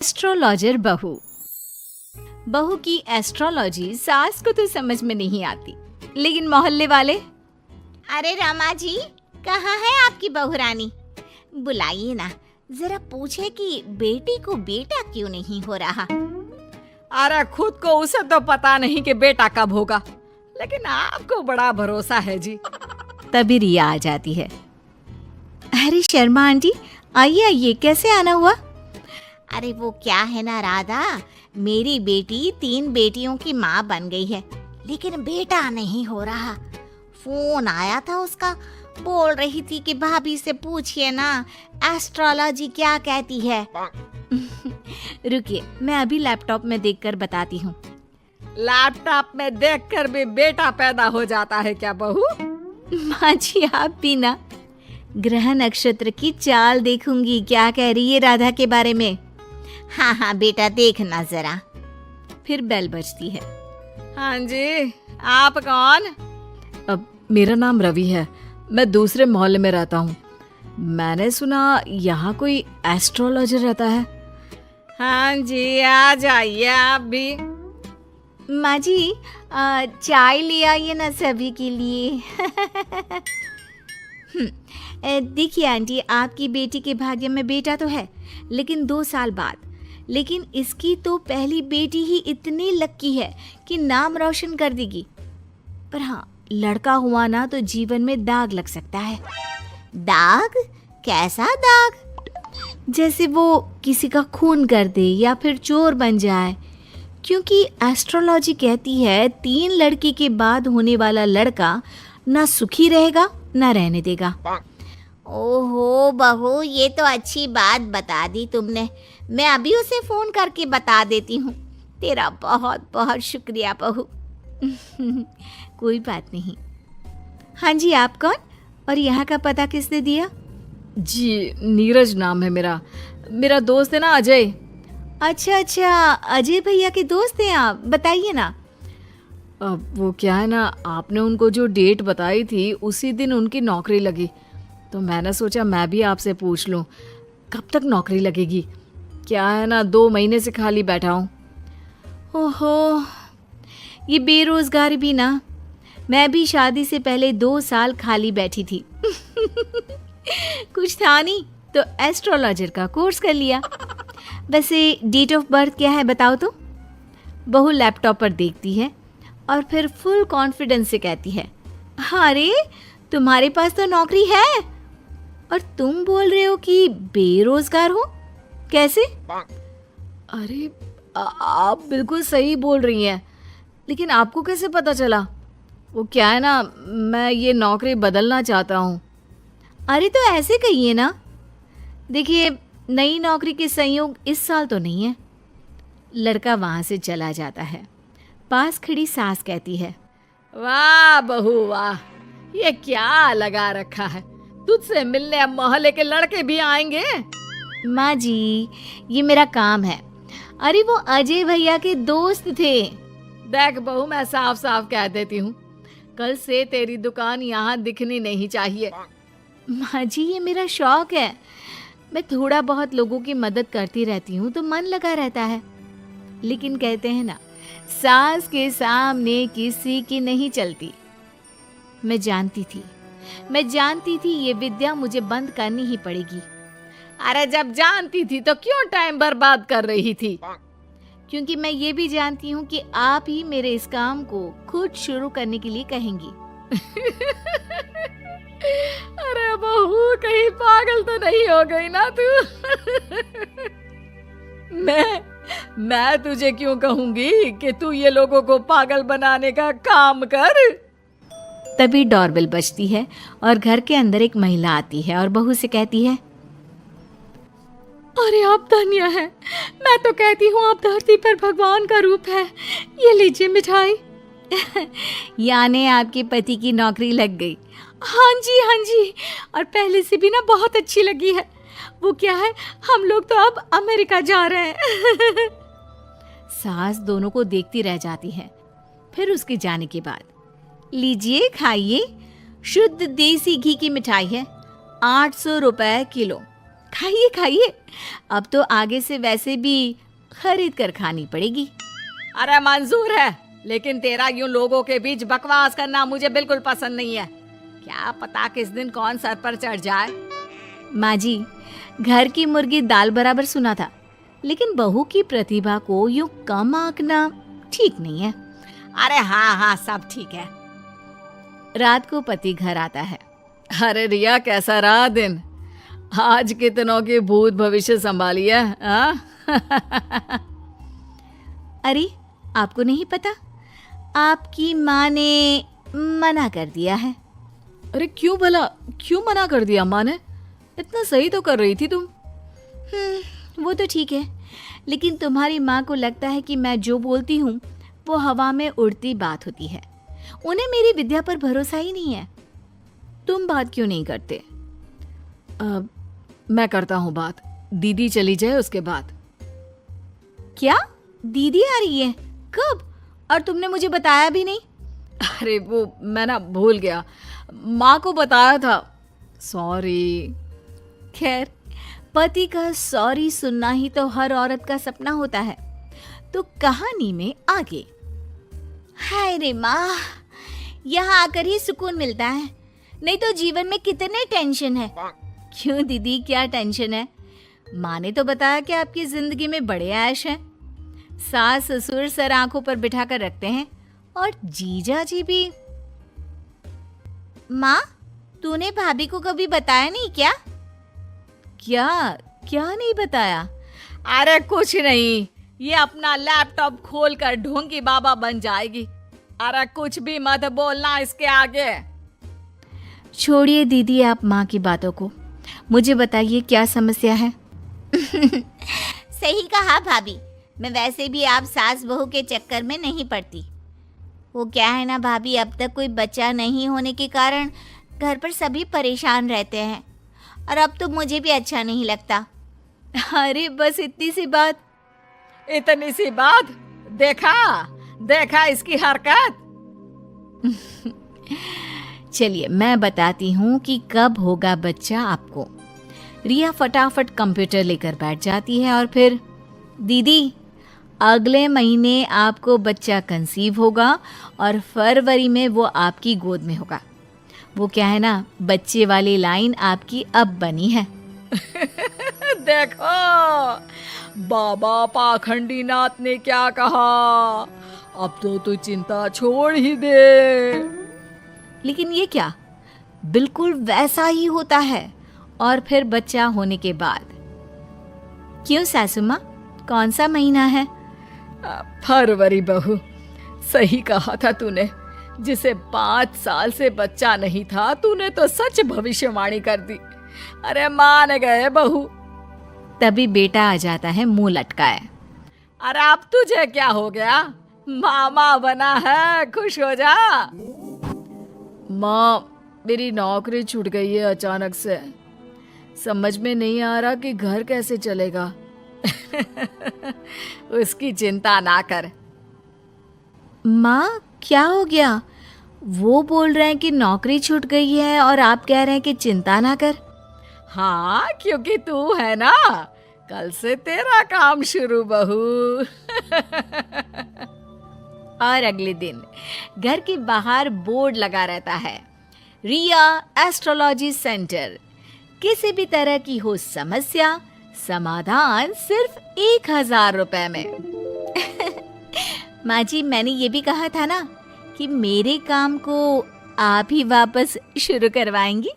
Astrologer बहू। बहू की एस्ट्रोलॉजी सास को तो समझ में नहीं आती, लेकिन मोहल्ले वाले, अरे रमा जी, कहाँ है आपकी बहू रानी? बुलाइए ना, जरा पूछे कि बेटी को बेटा क्यों नहीं हो रहा। अरे खुद को उसे तो पता नहीं कि बेटा कब होगा, लेकिन आपको बड़ा भरोसा है जी। तभी रिया आ जाती है। अरे शर्मा आंटी, आइए आइए, कैसे आना हुआ? अरे वो क्या है ना राधा, मेरी बेटी 3 बेटियों की माँ बन गई है, लेकिन बेटा नहीं हो रहा। फोन आया था उसका, बोल रही थी कि भाभी से पूछिए ना एस्ट्रोलॉजी क्या कहती है। रुकिए, मैं अभी लैपटॉप में देखकर बताती हूँ। लैपटॉप में देखकर भी बेटा पैदा हो जाता है क्या बहू? माँ जी, आप भी ना। ग्रह नक्षत्र की चाल देखूंगी, क्या कह रही है राधा के बारे में। हाँ हाँ बेटा, देखना जरा। फिर बेल बजती है। हाँ जी, आप कौन? अब मेरा नाम रवि है, मैं दूसरे मोहल्ले में रहता हूँ। मैंने सुना यहाँ कोई एस्ट्रोलॉजर रहता है। हाँ जी, आ जाइए आप भी। माँ जी, चाय ले आइए ना सभी के लिए। देखिए आंटी, आपकी बेटी के भाग्य में बेटा तो है, लेकिन 2 साल बाद। लेकिन इसकी तो पहली बेटी ही इतनी लक्की है कि नाम रोशन कर देगी। पर हाँ, लड़का हुआ ना तो जीवन में दाग लग सकता है। दाग? कैसा दाग? जैसे वो किसी का खून कर दे या फिर चोर बन जाए, क्योंकि एस्ट्रोलॉजी कहती है 3 लड़की के बाद होने वाला लड़का ना सुखी रहेगा ना रहने देगा। ओहो बहू, ये तो अच्छी बात बता दी तुमने। मैं अभी उसे फोन करके बता देती हूँ। तेरा बहुत बहुत शुक्रिया बहू। कोई बात नहीं। हाँ जी, आप कौन और यहाँ का पता किसने दिया? जी, नीरज नाम है मेरा दोस्त है ना अजय। अच्छा अच्छा, अजय भैया के दोस्त हैं आप, बताइए ना। अब वो क्या है ना, आपने उनको जो डेट बताई थी उसी दिन उनकी नौकरी लगी, तो मैंने सोचा मैं भी आपसे पूछ लूं कब तक नौकरी लगेगी। क्या है ना, 2 महीने से खाली बैठा हूँ। ओहो, ये बेरोजगारी भी ना। मैं भी शादी से पहले 2 साल खाली बैठी थी। कुछ था नहीं तो एस्ट्रोलॉजर का कोर्स कर लिया। वैसे डेट ऑफ बर्थ क्या है बताओ तो? बहू लैपटॉप पर देखती है और फिर फुल कॉन्फिडेंस से कहती है, अरे तुम्हारे पास तो नौकरी है और तुम बोल रहे हो कि बेरोजगार हो, कैसे? अरे आप बिल्कुल सही बोल रही हैं, लेकिन आपको कैसे पता चला? वो क्या है ना, मैं ये नौकरी बदलना चाहता हूँ। अरे तो ऐसे कहिए ना। देखिए, नई नौकरी के संयोग इस साल तो नहीं है। लड़का वहाँ से चला जाता है। पास खड़ी सास कहती है, वाह बहू वाह, ये क्या लगा रखा है, तुझसे मिलने अब मोहल्ले के लड़के भी आएंगे। माँ जी, ये मेरा काम है। अरे वो अजय भैया के दोस्त थे। देख बहू, मैं साफ साफ कह देती हूँ, कल से तेरी दुकान यहाँ दिखनी नहीं चाहिए। माँ जी, ये मेरा शौक है। मैं थोड़ा बहुत लोगों की मदद करती रहती हूँ तो मन लगा रहता है। लेकिन कहते हैं ना, सास के सामने किसी की नहीं चलती। मैं जानती थी ये विद्या मुझे बंद करनी ही पड़ेगी। अरे जब जानती थी तो क्यों टाइम बर्बाद कर रही थी? क्योंकि मैं ये भी जानती हूँ कि आप ही मेरे इस काम को खुद शुरू करने के लिए कहेंगी। अरे बहू, कहीं पागल तो नहीं हो गई ना तू? मैं तुझे क्यों कहूंगी कि तू ये लोगों को पागल बनाने का काम कर। तभी डोरबेल बजती है और घर के अंदर एक महिला आती है और बहू से कहती है, अरे आप धन्य है, मैं तो कहती हूँ आप धरती पर भगवान का रूप है। ये लीजिए मिठाई। यानी आपके पति की नौकरी लग गई? हाँ जी, और पहले से भी ना बहुत अच्छी लगी है। वो क्या है, हम लोग तो अब अमेरिका जा रहे हैं। सास दोनों को देखती रह जाती है। फिर उसके जाने के बाद, लीजिए खाइए, शुद्ध देसी घी की मिठाई है, 800 रुपए किलो। खाइए खाइए, अब तो आगे से वैसे भी खरीद कर खानी पड़ेगी। अरे मंजूर है, लेकिन तेरा यूं लोगों के बीच बकवास करना मुझे बिल्कुल पसंद नहीं है। क्या पता किस दिन कौन सर पर चढ़ जाए। माँ जी, घर की मुर्गी दाल बराबर सुना था, लेकिन बहू की प्रतिभा को यूं कम आंकना ठीक नहीं है। अरे हाँ हाँ, सब ठीक है। रात को पति घर आता है। अरे रिया, कैसा रहा दिन? आज कितनों की भूत भविष्य संभाली है, हाँ? अरे आपको नहीं पता, आपकी माँ ने मना कर दिया है। अरे क्यों भला, क्यों मना कर दिया माँ ने? इतना सही तो कर रही थी तुम। वो तो ठीक है, लेकिन तुम्हारी माँ को लगता है कि मैं जो बोलती हूँ वो हवा में उड़ती बात होती है। उन्हें मेरी विद्या पर भरोसा ही नहीं है। तुम बात क्यों नहीं करते? मैं करता हूँ बात, दीदी चली जाए उसके बाद। क्या दीदी आ रही है? कब? और तुमने मुझे बताया भी नहीं। अरे वो मैं ना भूल गया, माँ को बताया था, सॉरी। खैर, पति का सॉरी सुनना ही तो हर औरत का सपना होता है। तो कहानी में आगे। हाय रे माँ, यहाँ आकर ही सुकून मिलता है, नहीं तो जीवन में कितने टेंशन है। क्यों दीदी, क्या टेंशन है? माँ ने तो बताया कि आपकी जिंदगी में बड़े ऐश हैं। सास ससुर सर आंखों पर बिठा कर रखते हैं, और जीजा जी भी। माँ, तूने भाभी को कभी बताया नहीं क्या? क्या क्या नहीं बताया? अरे कुछ नहीं, ये अपना लैपटॉप खोलकर ढोंगी बाबा बन जाएगी। अरे कुछ भी मत बोलना इसके आगे। छोड़िए दीदी आप माँ की बातों को, मुझे बताइए क्या समस्या है? सही कहा भाभी, मैं वैसे भी आप सास बहू के चक्कर में नहीं पड़ती। वो क्या है ना भाभी, अब तक कोई बच्चा नहीं होने के कारण घर पर सभी परेशान रहते हैं, और अब तो मुझे भी अच्छा नहीं लगता। अरे बस इतनी सी बात? इतनी सी बात? देखा देखा इसकी हरकत। चलिए मैं बताती हूँ कि कब होगा बच्चा आपको। रिया फटाफट कंप्यूटर लेकर बैठ जाती है और फिर, दीदी अगले महीने आपको बच्चा कंसीव होगा और फरवरी में वो आपकी गोद में होगा। वो क्या है ना, बच्चे वाली लाइन आपकी अब बनी है। देखो बाबा पाखंडी नाथ ने क्या कहा, अब तो तू चिंता छोड़ ही दे। लेकिन ये क्या, बिल्कुल वैसा ही होता है। और फिर बच्चा होने के बाद। क्यों सासू माँ, कौन सा महीना है? फरवरी बहू, सही कहा था तूने। जिसे 5 साल से बच्चा नहीं था, तूने तो सच भविष्यवाणी कर दी। अरे मान गए बहू। तभी बेटा आ जाता है मुंह लटकाए। अरे अब तुझे क्या हो गया, मामा बना है, खुश हो जा। माँ, मेरी नौकरी छूट गई है अचानक से, समझ में नहीं आ रहा कि घर कैसे चलेगा। उसकी चिंता ना कर। माँ क्या हो गया? वो बोल रहे हैं कि नौकरी छूट गई है और आप कह रहे हैं कि चिंता ना कर। हाँ, क्योंकि तू है ना, कल से तेरा काम शुरू बहू। और अगले दिन घर के बाहर बोर्ड लगा रहता है, रिया एस्ट्रोलॉजी सेंटर। किसी भी तरह की हो समस्या, समाधान सिर्फ 1000 रुपए में। माँ जी, मैंने ये भी कहा था ना कि मेरे काम को आप ही वापस शुरू करवाएंगी।